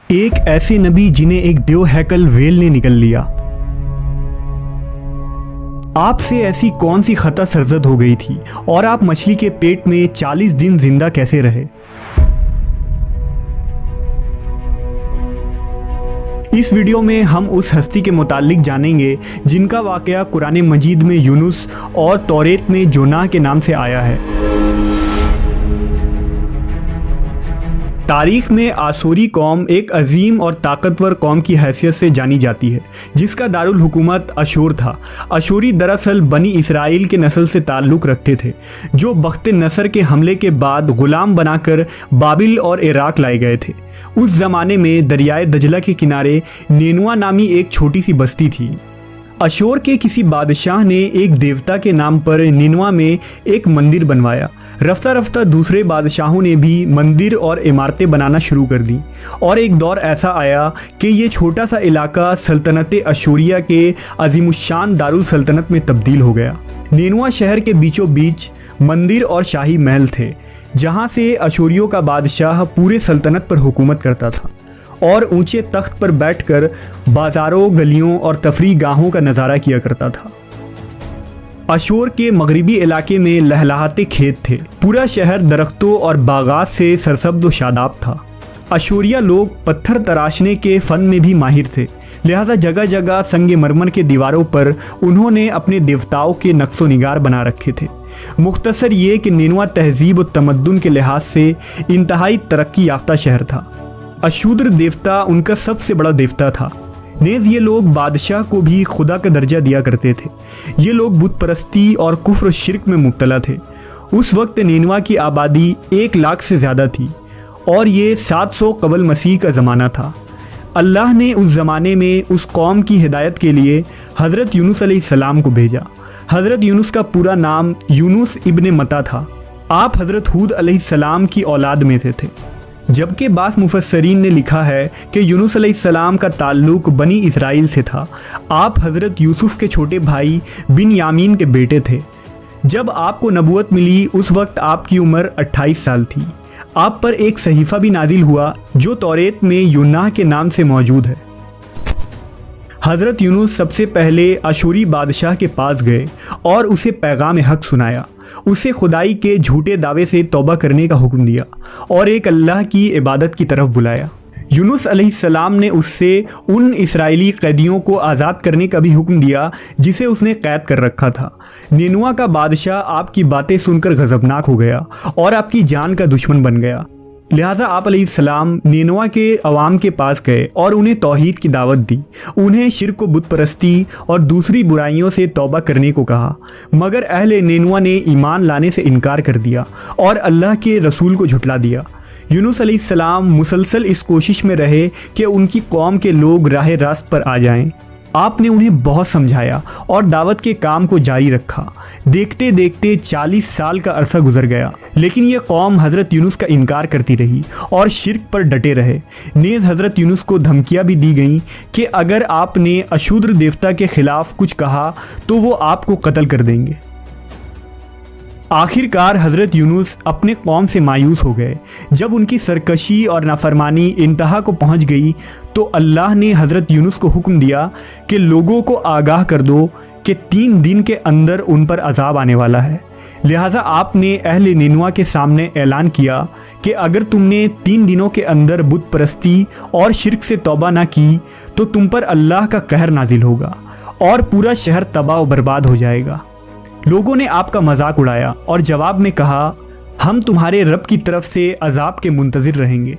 ایک ایسے نبی جنہیں ایک دیو ہیکل ویل نے نگل لیا۔ آپ سے ایسی کون سی خطا سرزد ہو گئی تھی اور آپ مچھلی کے پیٹ میں 40 دن زندہ کیسے رہے؟ اس ویڈیو میں ہم اس ہستی کے متعلق جانیں گے جن کا واقعہ قرآن مجید میں یونس اور توریت میں جونہ کے نام سے آیا ہے۔ تاریخ میں آشوری قوم ایک عظیم اور طاقتور قوم کی حیثیت سے جانی جاتی ہے جس کا دارالحکومت اشور تھا۔ اشوری دراصل بنی اسرائیل کے نسل سے تعلق رکھتے تھے جو بخت نصر کے حملے کے بعد غلام بنا کر بابل اور عراق لائے گئے تھے۔ اس زمانے میں دریائے دجلہ کے کنارے نینوا نامی ایک چھوٹی سی بستی تھی۔ اشور کے کسی بادشاہ نے ایک دیوتا کے نام پر نینوا میں ایک مندر بنوایا۔ رفتہ رفتہ دوسرے بادشاہوں نے بھی مندر اور عمارتیں بنانا شروع کر دیں اور ایک دور ایسا آیا کہ یہ چھوٹا سا علاقہ سلطنت اشوریہ کے عظیم الشان دارالسلطنت میں تبدیل ہو گیا۔ نینوا شہر کے بیچوں بیچ مندر اور شاہی محل تھے جہاں سے اشوریوں کا بادشاہ پورے سلطنت پر حکومت کرتا تھا اور اونچے تخت پر بیٹھ کر بازاروں، گلیوں اور تفریح گاہوں کا نظارہ کیا کرتا تھا۔ اشور کے مغربی علاقے میں لہلہاتے کھیت تھے۔ پورا شہر درختوں اور باغات سے سرسبز و شاداب تھا۔ اشوریہ لوگ پتھر تراشنے کے فن میں بھی ماہر تھے، لہذا جگہ جگہ سنگ مرمر کے دیواروں پر انہوں نے اپنے دیوتاؤں کے نقش و نگار بنا رکھے تھے۔ مختصر یہ کہ نینوا تہذیب و تمدن کے لحاظ سے انتہائی ترقی یافتہ شہر تھا۔ اشودر دیوتا ان کا سب سے بڑا دیوتا تھا۔ نیز یہ لوگ بادشاہ کو بھی خدا کا درجہ دیا کرتے تھے۔ یہ لوگ بت پرستی اور کفر و شرک میں مبتلا تھے۔ اس وقت نینوا کی آبادی 1 لاکھ سے زیادہ تھی اور یہ 700 قبل مسیح کا زمانہ تھا۔ اللہ نے اس زمانے میں اس قوم کی ہدایت کے لیے حضرت یونس علیہ السلام کو بھیجا۔ حضرت یونس کا پورا نام یونس ابن متا تھا۔ آپ حضرت ہود علیہ السلام کی اولاد میں سے تھے، جبکہ بعض مفسرین نے لکھا ہے کہ یونس علیہ السلام کا تعلق بنی اسرائیل سے تھا۔ آپ حضرت یوسف کے چھوٹے بھائی بن یامین کے بیٹے تھے۔ جب آپ کو نبوت ملی اس وقت آپ کی عمر 28 سال تھی۔ آپ پر ایک صحیفہ بھی نازل ہوا جو توریت میں یونہ کے نام سے موجود ہے۔ حضرت یونس سب سے پہلے اشوری بادشاہ کے پاس گئے اور اسے پیغام حق سنایا۔ اسے خدائی کے جھوٹے دعوے سے توبہ کرنے کا حکم دیا اور ایک اللہ کی عبادت کی طرف بلایا۔ یونس علیہ السلام نے اس سے ان اسرائیلی قیدیوں کو آزاد کرنے کا بھی حکم دیا جسے اس نے قید کر رکھا تھا۔ نینوا کا بادشاہ آپ کی باتیں سن کر غضبناک ہو گیا اور آپ کی جان کا دشمن بن گیا، لہٰذا آپ علیہ السلام نینوا کے عوام کے پاس گئے اور انہیں توحید کی دعوت دی۔ انہیں شرک و بت پرستی اور دوسری برائیوں سے توبہ کرنے کو کہا، مگر اہل نینوا نے ایمان لانے سے انکار کر دیا اور اللہ کے رسول کو جھٹلا دیا۔ یونس علیہ السلام مسلسل اس کوشش میں رہے کہ ان کی قوم کے لوگ راہ راست پر آ جائیں۔ آپ نے انہیں بہت سمجھایا اور دعوت کے کام کو جاری رکھا۔ دیکھتے دیکھتے 40 سال کا عرصہ گزر گیا، لیکن یہ قوم حضرت یونس کا انکار کرتی رہی اور شرک پر ڈٹے رہے۔ نیز حضرت یونس کو دھمکیاں بھی دی گئیں کہ اگر آپ نے اشودر دیوتا کے خلاف کچھ کہا تو وہ آپ کو قتل کر دیں گے۔ آخر کار حضرت یونس اپنے قوم سے مایوس ہو گئے۔ جب ان کی سرکشی اور نافرمانی انتہا کو پہنچ گئی تو اللہ نے حضرت یونس کو حکم دیا کہ لوگوں کو آگاہ کر دو کہ 3 دن کے اندر ان پر عذاب آنے والا ہے۔ لہٰذا آپ نے اہل نینوا کے سامنے اعلان کیا کہ اگر تم نے 3 دنوں کے اندر بت پرستی اور شرک سے توبہ نہ کی تو تم پر اللہ کا قہر نازل ہوگا اور پورا شہر تباہ و برباد ہو جائے گا۔ لوگوں نے آپ کا مذاق اڑایا اور جواب میں کہا، ہم تمہارے رب کی طرف سے عذاب کے منتظر رہیں گے۔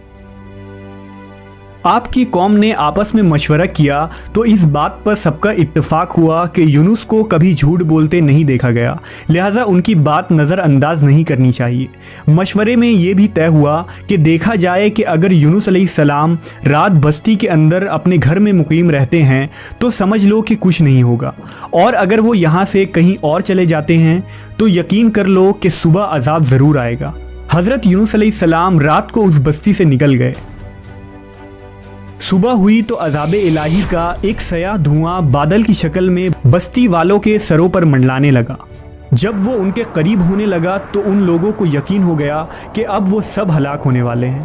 آپ کی قوم نے آپس میں مشورہ کیا تو اس بات پر سب کا اتفاق ہوا کہ یونس کو کبھی جھوٹ بولتے نہیں دیکھا گیا، لہٰذا ان کی بات نظر انداز نہیں کرنی چاہیے۔ مشورے میں یہ بھی طے ہوا کہ دیکھا جائے کہ اگر یونس علیہ السلام رات بستی کے اندر اپنے گھر میں مقیم رہتے ہیں تو سمجھ لو کہ کچھ نہیں ہوگا، اور اگر وہ یہاں سے کہیں اور چلے جاتے ہیں تو یقین کر لو کہ صبح عذاب ضرور آئے گا۔ حضرت یونس علیہ السلام رات کو اس بستی سے نکل گئے۔ صبح ہوئی تو عذاب الہی کا ایک سیاہ دھواں بادل کی شکل میں بستی والوں کے سروں پر منڈلانے لگا۔ جب وہ ان کے قریب ہونے لگا تو ان لوگوں کو یقین ہو گیا کہ اب وہ سب ہلاک ہونے والے ہیں۔